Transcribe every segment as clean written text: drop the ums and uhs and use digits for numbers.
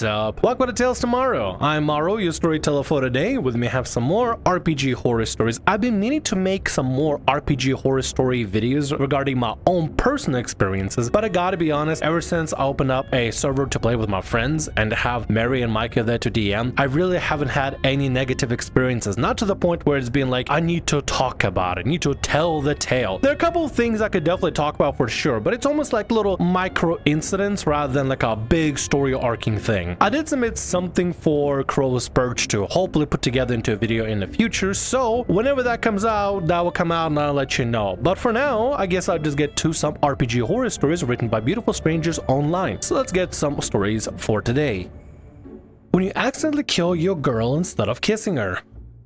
What's up? Welcome to Tales Tomorrow. I'm Morrow, your storyteller for today. With me I have some more RPG horror stories. I've been meaning to make some more RPG horror story videos regarding my own personal experiences, but I gotta be honest, ever since I opened up a server to play with my friends and have Mary and Micah there to DM, I really haven't had any negative experiences. Not to the point where it's been like, I need to talk about it, I need to tell the tale. There are a couple of things I could definitely talk about for sure, but it's almost like little micro incidents rather than like a big story arcing thing. I did submit something for Crow's Perch to hopefully put together into a video in the future, so whenever that comes out, that will come out and I'll let you know. But for now, I guess I'll just get to some RPG horror stories written by beautiful strangers online. So let's get some stories for today. When you accidentally kill your girl instead of kissing her.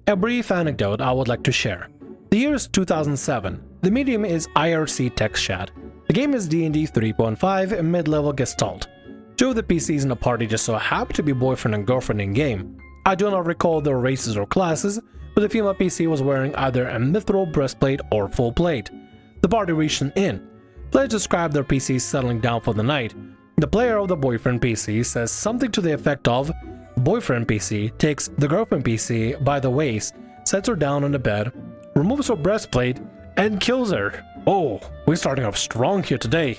A brief anecdote I would like to share. The year is 2007. The medium is IRC text chat. The game is D&D 3.5 mid-level Gestalt. Two of the PCs in the party just so happen to be boyfriend and girlfriend in game. I do not recall their races or classes, but the female PC was wearing either a mithril breastplate or full plate. The party reached an inn. Players describe their PCs settling down for the night. The player of the boyfriend PC says something to the effect of, boyfriend PC takes the girlfriend PC by the waist, sets her down on the bed, removes her breastplate, and kills her. Oh, we're starting off strong here today.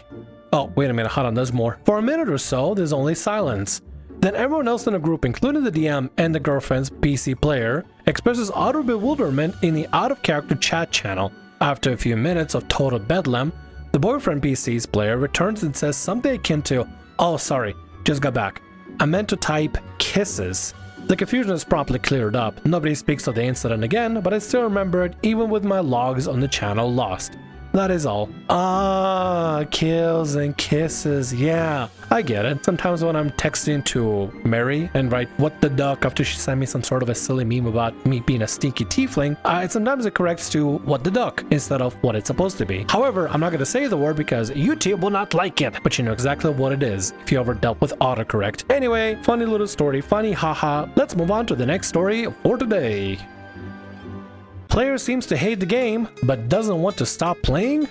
Oh, wait a minute, hold on, there's more. For a minute or so, there's only silence. Then everyone else in the group, including the DM and the girlfriend's PC player, expresses utter bewilderment in the out-of-character chat channel. After a few minutes of total bedlam, the boyfriend PC's player returns and says something akin to, "Oh, sorry, just got back. I meant to type kisses." The confusion is promptly cleared up. Nobody speaks of the incident again, but I still remember it even with my logs on the channel lost. That is all. Ah, kills and kisses. Yeah, I get it. Sometimes when I'm texting to Mary and write "what the duck" after she sent me some sort of a silly meme about me being a stinky tiefling, sometimes it corrects to "what the duck" instead of what it's supposed to be. However, I'm not going to say the word because YouTube will not like it, but you know exactly what it is if you ever dealt with autocorrect. Anyway, funny little story, funny haha. Let's move on to the next story for today. Player seems to hate the game, but doesn't want to stop playing?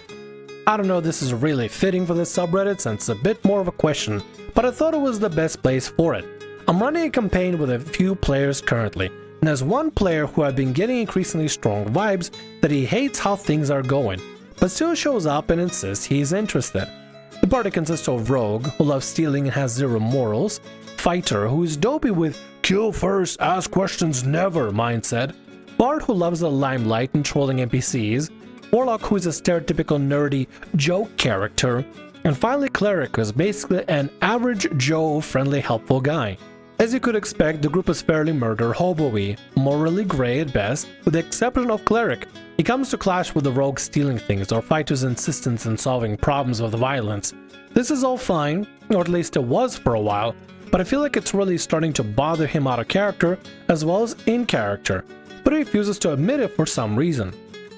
I don't know if this is really fitting for this subreddit since it's a bit more of a question, but I thought it was the best place for it. I'm running a campaign with a few players currently, and there's one player who I've been getting increasingly strong vibes that he hates how things are going, but still shows up and insists he's interested. The party consists of Rogue, who loves stealing and has zero morals, Fighter, who is dopey with "kill first, ask questions never" mindset, Bard, who loves the limelight and trolling NPCs, Warlock, who is a stereotypical nerdy joke character, and finally Cleric, who is basically an average Joe friendly helpful guy. As you could expect, the group is fairly murder hobo-y, morally grey at best, with the exception of Cleric. He comes to clash with the Rogue stealing things or Fighter's insistence in solving problems with violence. This is all fine, or at least it was for a while, but I feel like it's really starting to bother him out of character as well as in character, but he refuses to admit it for some reason.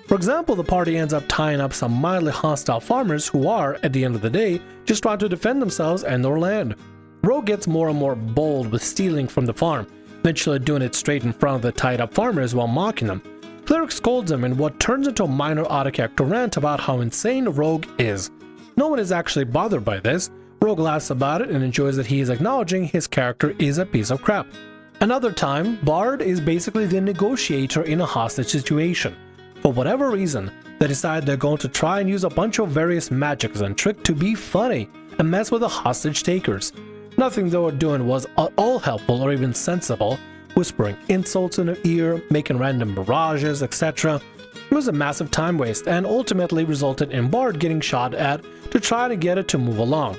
For example, the party ends up tying up some mildly hostile farmers who are, at the end of the day, just trying to defend themselves and their land. Rogue gets more and more bold with stealing from the farm, eventually doing it straight in front of the tied up farmers while mocking them. Cleric scolds him in what turns into a minor out-of-character rant about how insane Rogue is. No one is actually bothered by this. Rogue laughs about it and enjoys that he is acknowledging his character is a piece of crap. Another time, Bard is basically the negotiator in a hostage situation. For whatever reason, they decide they're going to try and use a bunch of various magics and tricks to be funny and mess with the hostage takers. Nothing they were doing was at all helpful or even sensible, whispering insults in their ear, making random barrages, etc. It was a massive time waste and ultimately resulted in Bard getting shot at to try to get it to move along.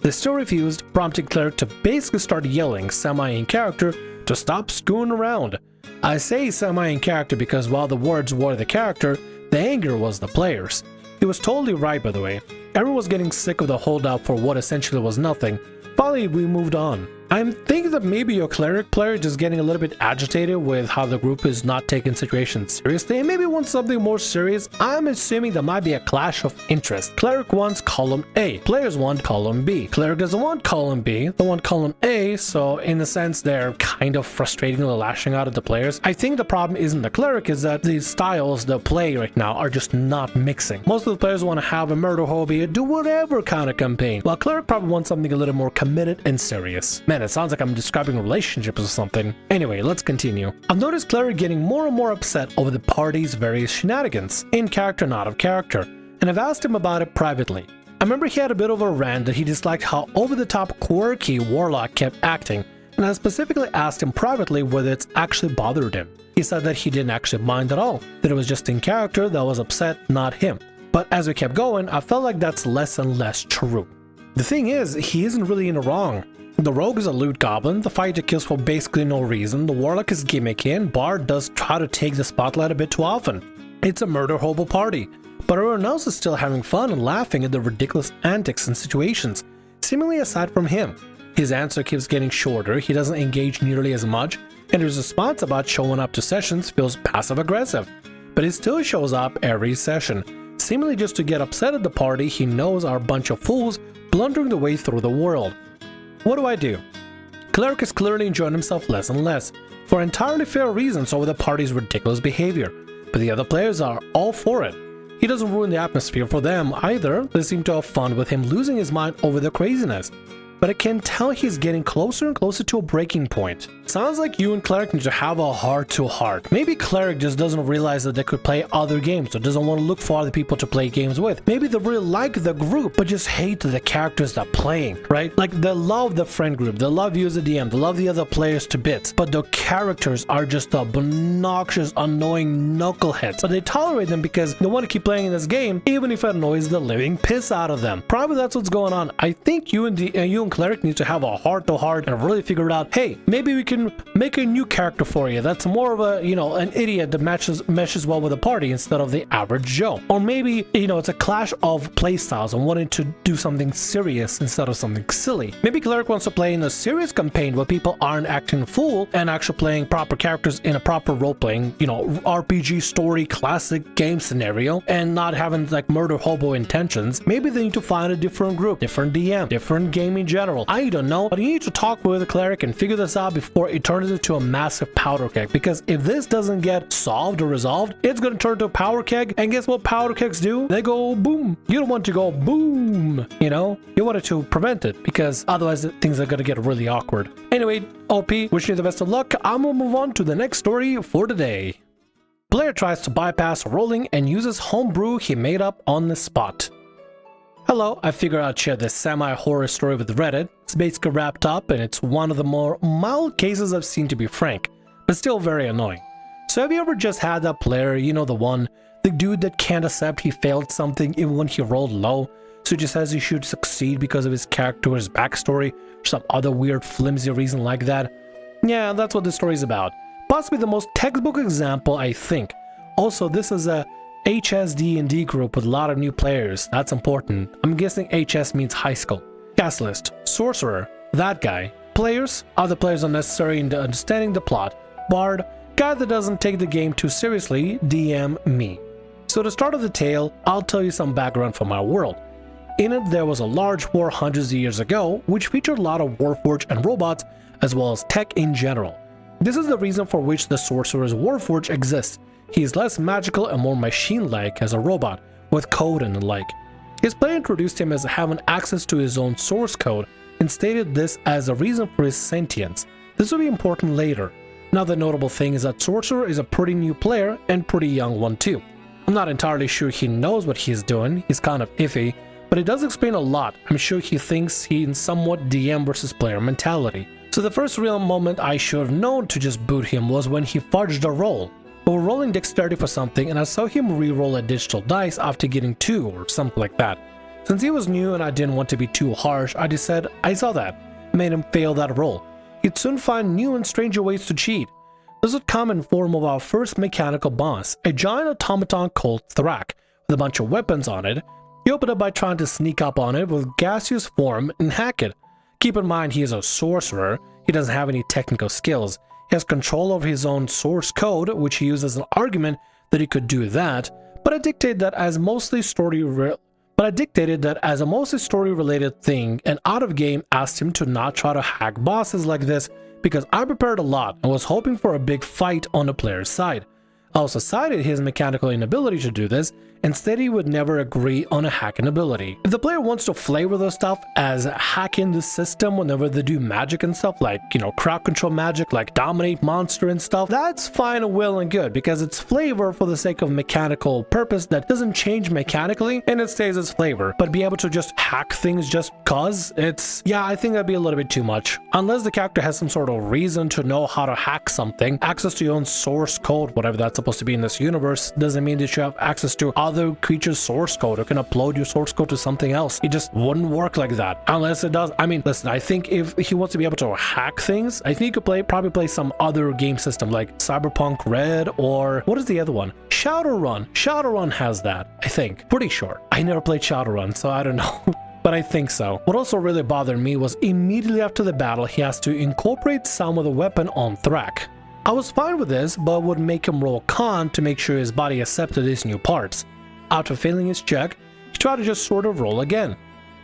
They still refused, prompting Cleric to basically start yelling semi-in character to stop screwing around. I say semi in character because while the words were the character, the anger was the players. He was totally right, by the way. Everyone was getting sick of the holdout for what essentially was nothing. Finally, we moved on. I'm thinking that maybe your Cleric player is just getting a little bit agitated with how the group is not taking situations seriously and maybe wants something more serious. I'm assuming there might be a clash of interest. Cleric wants column A, players want column B. Cleric doesn't want column B, they want column A, so in a sense they're kind of frustratingly lashing out at the players. I think the problem isn't the Cleric, is that the styles they play right now are just not mixing. Most of the players want to have a murder hobby or do whatever kind of campaign, while Cleric probably wants something a little more committed and serious. Man, Man, it sounds like I'm describing relationships or something. Anyway, let's continue. I've noticed Cleric getting more and more upset over the party's various shenanigans, in character and out of character, and I've asked him about it privately. I remember he had a bit of a rant that he disliked how over-the-top quirky Warlock kept acting, and I specifically asked him privately whether it's actually bothered him. He said that he didn't actually mind at all, that it was just in character that was upset, not him. But as we kept going, I felt like that's less and less true. The thing is, he isn't really in the wrong. The rogue is a loot goblin, the fighter kills for basically no reason, the warlock is gimmicky, and Bard does try to take the spotlight a bit too often. It's a murder hobo party, but everyone else is still having fun and laughing at the ridiculous antics and situations, seemingly aside from him. His answer keeps getting shorter, he doesn't engage nearly as much, and his response about showing up to sessions feels passive-aggressive. But he still shows up every session, seemingly just to get upset at the party he knows are a bunch of fools blundering the way through the world. What do I do? Cleric is clearly enjoying himself less and less, for entirely fair reasons over the party's ridiculous behavior, but the other players are all for it. He doesn't ruin the atmosphere for them either, they seem to have fun with him losing his mind over the craziness. But I can tell he's getting closer and closer to a breaking point. Sounds like you and Cleric need to have a heart-to-heart. Maybe Cleric just doesn't realize that they could play other games or doesn't want to look for other people to play games with. Maybe they really like the group but just hate the characters they're playing, right? Like they love the friend group, they love you as a DM, they love the other players to bits, but the characters are just obnoxious, annoying knuckleheads. But they tolerate them because they want to keep playing in this game even if it annoys the living piss out of them. Probably that's what's going on. I think you and Cleric needs to have a heart-to-heart and really figure it out. Hey, maybe we can make a new character for you that's more of a, an idiot that meshes well with the party instead of the average Joe. Or maybe, it's a clash of playstyles and wanting to do something serious instead of something silly. Maybe Cleric wants to play in a serious campaign where people aren't acting fool and actually playing proper characters in a proper role-playing, RPG story classic game scenario and not having like murder hobo intentions. Maybe they need to find a different group, different DM, different game in general. I don't know, but you need to talk with the Cleric and figure this out before it turns into a massive powder keg, because if this doesn't get solved or resolved, it's going to turn to a power keg, and guess what powder kegs do? They go boom. You don't want to go boom, you wanted to prevent it, because otherwise things are going to get really awkward. Anyway, OP, wishing you the best of luck. I'm going to move on to the next story for today. Player tries to bypass rolling and uses homebrew he made up on the spot. Hello, I figured I'd share this semi-horror story with Reddit. It's basically wrapped up and it's one of the more mild cases I've seen, to be frank, but still very annoying. So have you ever just had that player, the dude that can't accept he failed something even when he rolled low, so he just says he should succeed because of his character or his backstory or some other weird flimsy reason like that? Yeah, that's what this story is about. Possibly the most textbook example, I think. Also, this is a HSD&D group with a lot of new players. That's important. I'm guessing HS means high school. Cast list: Sorcerer, that guy. Players: other players unnecessary in understanding the plot. Bard, guy that doesn't take the game too seriously. DM, me. So to start off the tale, I'll tell you some background from my world. In it, there was a large war hundreds of years ago, which featured a lot of Warforged and robots, as well as tech in general. This is the reason for which the Sorcerer's Warforged exists. He is less magical and more machine-like as a robot, with code and the like. His player introduced him as having access to his own source code and stated this as a reason for his sentience. This will be important later. Now the notable thing is that Sorcerer is a pretty new player and pretty young one too. I'm not entirely sure he knows what he's doing, he's kind of iffy, but it does explain a lot. I'm sure he thinks he's in somewhat DM versus player mentality. So the first real moment I should have known to just boot him was when he fudged a roll. We were rolling dexterity for something and I saw him re-roll a digital dice after getting 2 or something like that. Since he was new and I didn't want to be too harsh, I just said I saw that, made him fail that roll. He'd soon find new and stranger ways to cheat. This would come in form of our first mechanical boss, a giant automaton called Thrak, with a bunch of weapons on it. He opened up by trying to sneak up on it with gaseous form and hack it. Keep in mind he is a sorcerer, he doesn't have any technical skills. He has control over his own source code, which he used as an argument that he could do that, but I dictated that as a mostly story-related thing, and out of game asked him to not try to hack bosses like this because I prepared a lot and was hoping for a big fight on the player's side. I also cited his mechanical inability to do this Instead, he would never agree on a hacking ability. If the player wants to flavor the stuff as hacking the system whenever they do magic and stuff, like, crowd control magic, like dominate monster and stuff, that's fine and well and good, because it's flavor for the sake of mechanical purpose that doesn't change mechanically, and it stays as flavor. But be able to just hack things just cause, I think that'd be a little bit too much. Unless the character has some sort of reason to know how to hack something, access to your own source code, whatever that's supposed to be in this universe, doesn't mean that you have access to other creatures' source code or can upload your source code to something else. It just wouldn't work like that. Unless it does. I mean, listen, I think if he wants to be able to hack things, I think he could probably play some other game system like Cyberpunk Red, or what is the other one? Shadowrun. Shadowrun has that, I think. Pretty sure. I never played Shadowrun, so I don't know. But I think so. What also really bothered me was immediately after the battle, he has to incorporate some of the weapon on Thrak. I was fine with this, but would make him roll con to make sure his body accepted these new parts. After failing his check, he tried to just sort of roll again.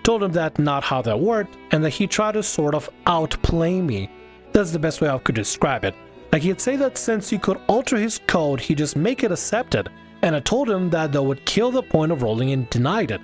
Told him that not how that worked, and that he tried to sort of outplay me. That's the best way I could describe it. Like, he'd say that since he could alter his code, he'd just make it accepted, and I told him that would kill the point of rolling and denied it.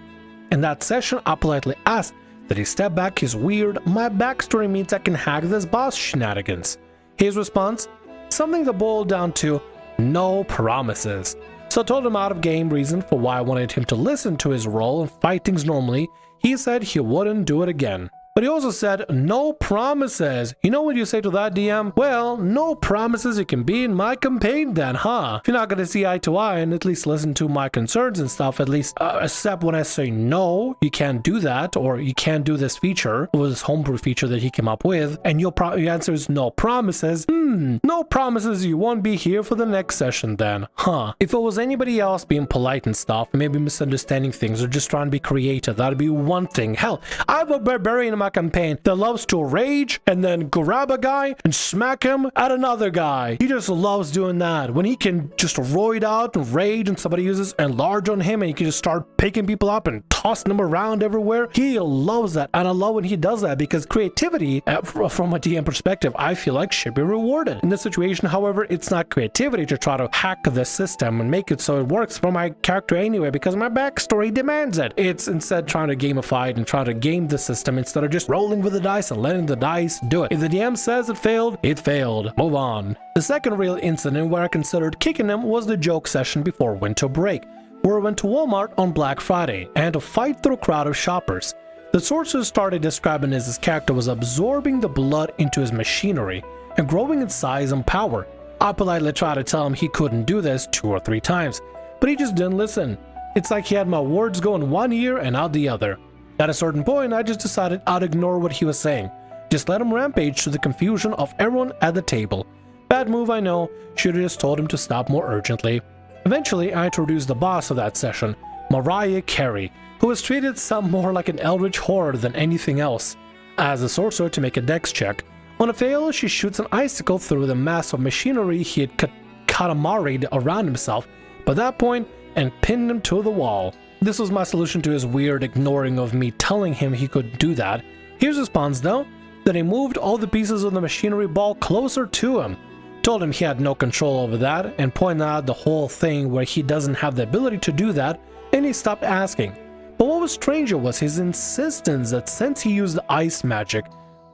In that session, I politely asked that he step back his weird, my backstory means I can hack this boss shenanigans. His response? Something that boiled down to no promises. So I told him out of game reason for why I wanted him to listen to his role and fight things normally. He said he wouldn't do it again. But he also said, no promises. You know what you say to that, DM? Well, no promises you can be in my campaign then, huh? If you're not gonna see eye to eye and at least listen to my concerns and stuff, at least except when I say no, you can't do that, or you can't do this feature, or this homebrew feature that he came up with, and your answer is no promises. No promises you won't be here for the next session then, huh? If it was anybody else being polite and stuff, maybe misunderstanding things or just trying to be creative, that'd be one thing. Hell, I have a barbarian in my campaign that loves to rage and then grab a guy and smack him at another guy. He just loves doing that. When he can just roid out and rage and somebody uses enlarge on him and he can just start picking people up and tossing them around everywhere, he loves that. And I love when he does that, because creativity, from a DM perspective, I feel like should be rewarded. In this situation, however, it's not creativity to try to hack the system and make it so it works for my character anyway, because my backstory demands it. It's instead trying to gamify it and try to game the system instead of just rolling with the dice and letting the dice do it. If the DM says it failed, it failed. Move on. The second real incident where I considered kicking him was the joke session before winter break, where we went to Walmart on Black Friday and had to fight through a crowd of shoppers. The sorcerer started describing as his character was absorbing the blood into his machinery and growing in size and power. I politely tried to tell him he couldn't do this 2 or 3 times, but he just didn't listen. It's like he had my words going one ear and out the other. At a certain point, I just decided I'd ignore what he was saying. Just let him rampage to the confusion of everyone at the table. Bad move, I know. Should've just told him to stop more urgently. Eventually, I introduced the boss of that session, Mariah Carey, who was treated some more like an eldritch horror than anything else. As a sorcerer to make a dex check. On a fail, she shoots an icicle through the mass of machinery he had katamaried around himself by that point and pinned him to the wall. This was my solution to his weird ignoring of me telling him he could do that. His response, though, that he moved all the pieces of the machinery ball closer to him. Told him he had no control over that and pointed out the whole thing where he doesn't have the ability to do that, and he stopped asking. But what was stranger was his insistence that since he used the ice magic,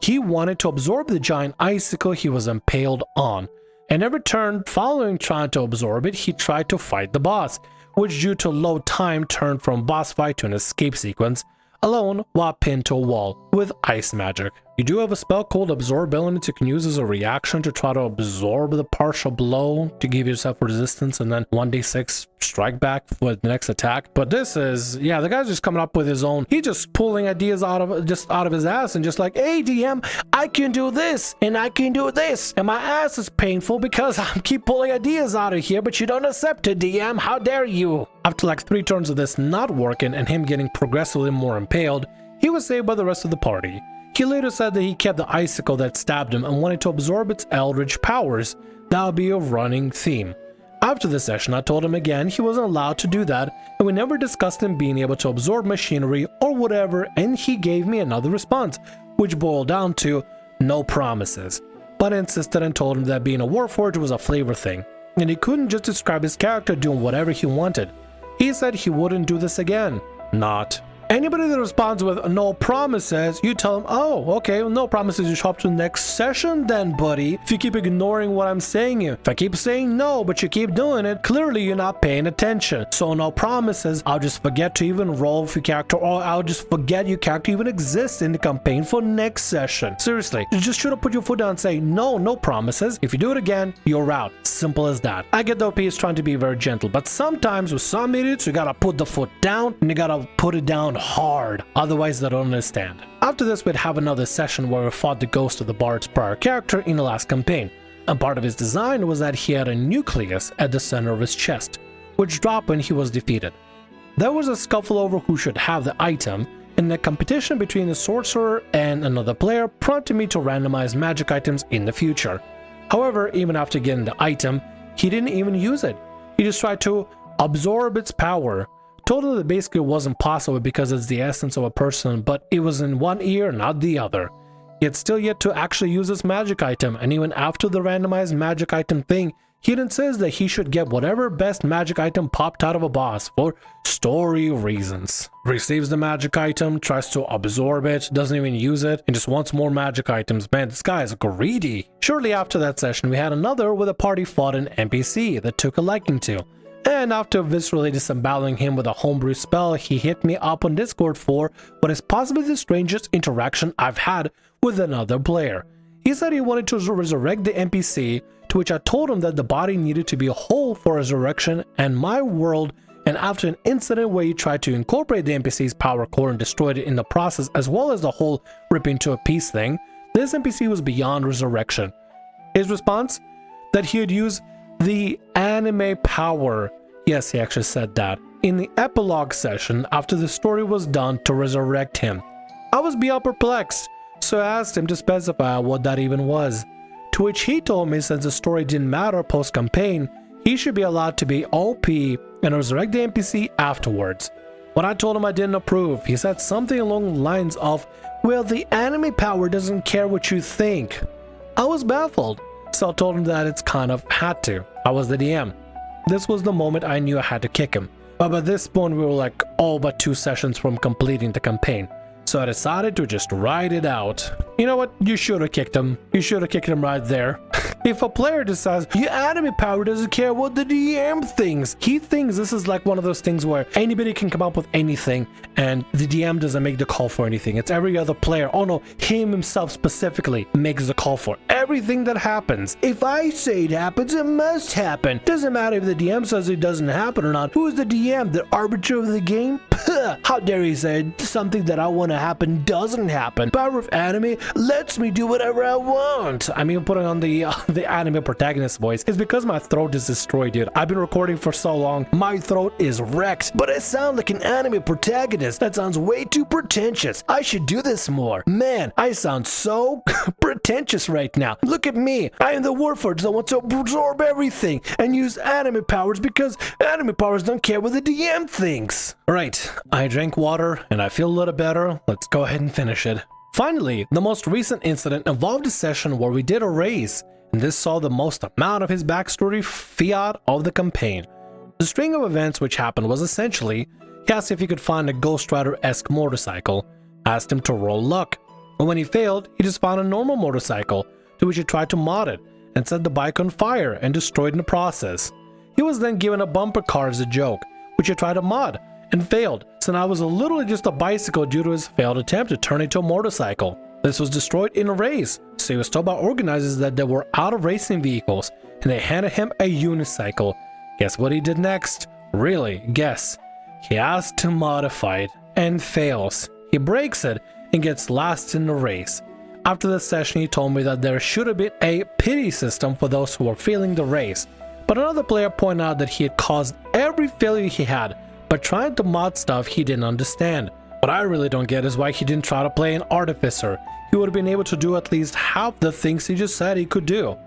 he wanted to absorb the giant icicle he was impaled on. And in return, following trying to absorb it, he tried to fight the boss, which due to low time turned from boss fight to an escape sequence, alone while pinned to a wall with ice magic. You do have a spell called Absorbility that you can use as a reaction to try to absorb the partial blow to give yourself resistance and then 1d6 strike back for the next attack. But this is, yeah, the guy's just coming up with his own. He's just pulling ideas out of his ass and just like, hey DM, I can do this and I can do this. And my ass is painful because I keep pulling ideas out of here, but you don't accept it, DM. How dare you? After like 3 turns of this not working and him getting progressively more impaled, he was saved by the rest of the party. He later said that he kept the icicle that stabbed him and wanted to absorb its eldritch powers. That would be a running theme. After the session, I told him again he wasn't allowed to do that, and we never discussed him being able to absorb machinery or whatever, and he gave me another response, which boiled down to no promises. But I insisted and told him that being a warforged was a flavor thing, and he couldn't just describe his character doing whatever he wanted. He said he wouldn't do this again. Not. Anybody that responds with no promises, you tell them, oh, okay, well, no promises, you show up to the next session then, buddy. If you keep ignoring what I'm saying, if I keep saying no, but you keep doing it, clearly you're not paying attention. So no promises, I'll just forget to even roll for your character, or I'll just forget your character even exists in the campaign for next session. Seriously, you just should have put your foot down and say, no promises. If you do it again, you're out. Simple as that. I get the OP is trying to be very gentle, but sometimes with some idiots, you gotta put the foot down, and you gotta put it down hard, otherwise they don't understand. After this, we'd have another session where we fought the ghost of the bard's prior character in the last campaign, and part of his design was that he had a nucleus at the center of his chest, which dropped when he was defeated. There was a scuffle over who should have the item, and a competition between the sorcerer and another player prompted me to randomize magic items in the future. However, even after getting the item, he didn't even use it. He just tried to absorb its power. Told him that basically wasn't possible because it's the essence of a person, but it was in one ear, not the other. He had still yet to actually use this magic item, and even after the randomized magic item thing, he insists that he should get whatever best magic item popped out of a boss for story reasons. Receives the magic item, tries to absorb it, doesn't even use it, and just wants more magic items. Man, this guy is greedy. Shortly after that session, we had another where the party fought an NPC that took a liking to. And after viscerally disemboweling him with a homebrew spell, he hit me up on Discord for what is possibly the strangest interaction I've had with another player. He said he wanted to resurrect the NPC, to which I told him that the body needed to be whole for resurrection and my world, and after an incident where he tried to incorporate the NPC's power core and destroyed it in the process, as well as the whole ripping to a piece thing, this NPC was beyond resurrection. His response? That he would use the anime power, yes, he actually said that, in the epilogue session after the story was done to resurrect him. I was beyond perplexed, so I asked him to specify what that even was, to which he told me since the story didn't matter post-campaign, he should be allowed to be OP and resurrect the NPC afterwards. When I told him I didn't approve, he said something along the lines of, well, the anime power doesn't care what you think. I was baffled. So I told him that it's kind of had to. I was the DM. This was the moment I knew I had to kick him. But by this point we were like all but 2 sessions from completing the campaign. So I decided to just ride it out. You know what? You should have kicked him. You should have kicked him right there. If a player decides, your anime power doesn't care what the DM thinks. He thinks this is like one of those things where anybody can come up with anything and the DM doesn't make the call for anything. It's every other player. Oh no, him himself specifically makes the call for everything that happens. If I say it happens, it must happen. Doesn't matter if the DM says it doesn't happen or not. Who is the DM? The arbiter of the game? Puh, how dare he say something that I want to happen doesn't happen. Power of anime lets me do whatever I want. I'm even putting on the anime protagonist voice. It's because my throat is destroyed, dude. I've been recording for so long. My throat is wrecked. But I sound like an anime protagonist. That sounds way too pretentious. I should do this more. Man, I sound so pretentious right now. Look at me. I am the warforged that wants to absorb everything and use anime powers because anime powers don't care what the DM thinks. Alright, I drank water and I feel a little better. Let's go ahead and finish it. Finally, the most recent incident involved a session where we did a race, and this saw the most amount of his backstory fiat of the campaign. The string of events which happened was essentially, he asked if he could find a Ghost Rider-esque motorcycle, asked him to roll luck, and when he failed, he just found a normal motorcycle, to which he tried to mod it, and set the bike on fire and destroyed in the process. He was then given a bumper car as a joke, which he tried to mod, and failed, so now it was literally just a bicycle due to his failed attempt to turn it into a motorcycle. This was destroyed in a race, so he was told by organizers that they were out of racing vehicles, and they handed him a unicycle. Guess what he did next? Really, guess. He asked to modify it, and fails. He breaks it, and gets last in the race. After the session, he told me that there should have been a pity system for those who were failing the race, but another player pointed out that he had caused every failure he had, but trying to mod stuff he didn't understand. What I really don't get is why he didn't try to play an artificer. He would have been able to do at least half the things he just said he could do.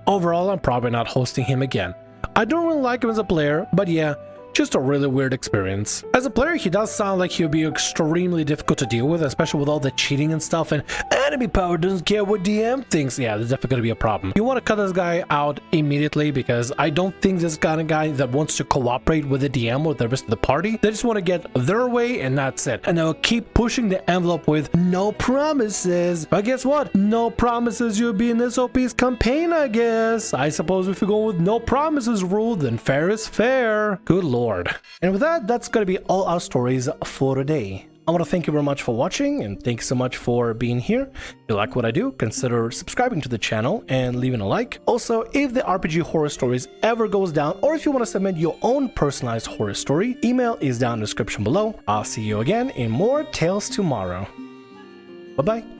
Overall, I'm probably not hosting him again. I don't really like him as a player, but yeah, just a really weird experience. As a player, he does sound like he would be extremely difficult to deal with, especially with all the cheating and stuff and enemy power doesn't care what DM thinks. Yeah, there's definitely gonna be a problem. You want to cut this guy out immediately, because I don't think this kind of guy that wants to cooperate with the DM or the rest of the party. They just want to get their way and that's it. And they'll keep pushing the envelope with no promises. But guess what? No promises, you'll be in this OP's campaign, I guess. I suppose if you go with no promises rule, then fair is fair. Good lord. And with that, that's gonna be all our stories for today. I want to thank you very much for watching, and thanks so much for being here. If you like what I do, consider subscribing to the channel and leaving a like. Also, if the RPG Horror Stories ever goes down, or if you want to submit your own personalized horror story, email is down in the description below. I'll see you again in more Tales Tomorrow. Bye-bye.